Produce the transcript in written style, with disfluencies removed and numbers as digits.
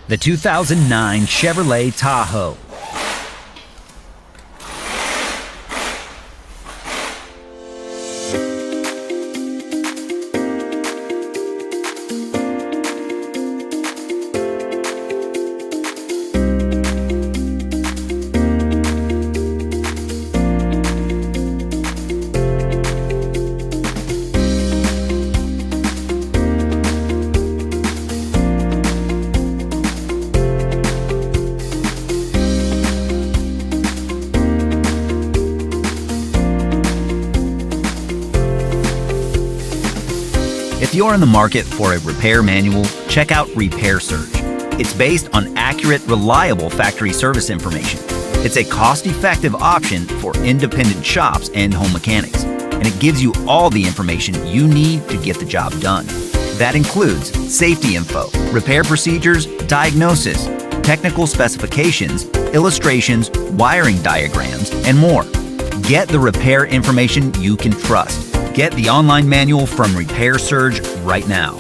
The 2009 Chevrolet Tahoe. If you're in the market for a repair manual, check out Repair Surge. It's based on accurate, reliable factory service information. It's a cost-effective option for independent shops and home mechanics, and it gives you all the information you need to get the job done. That includes safety info, repair procedures, diagnosis, technical specifications, illustrations, wiring diagrams, and more. Get the repair information you can trust. Get the online manual from Repair Surge right now.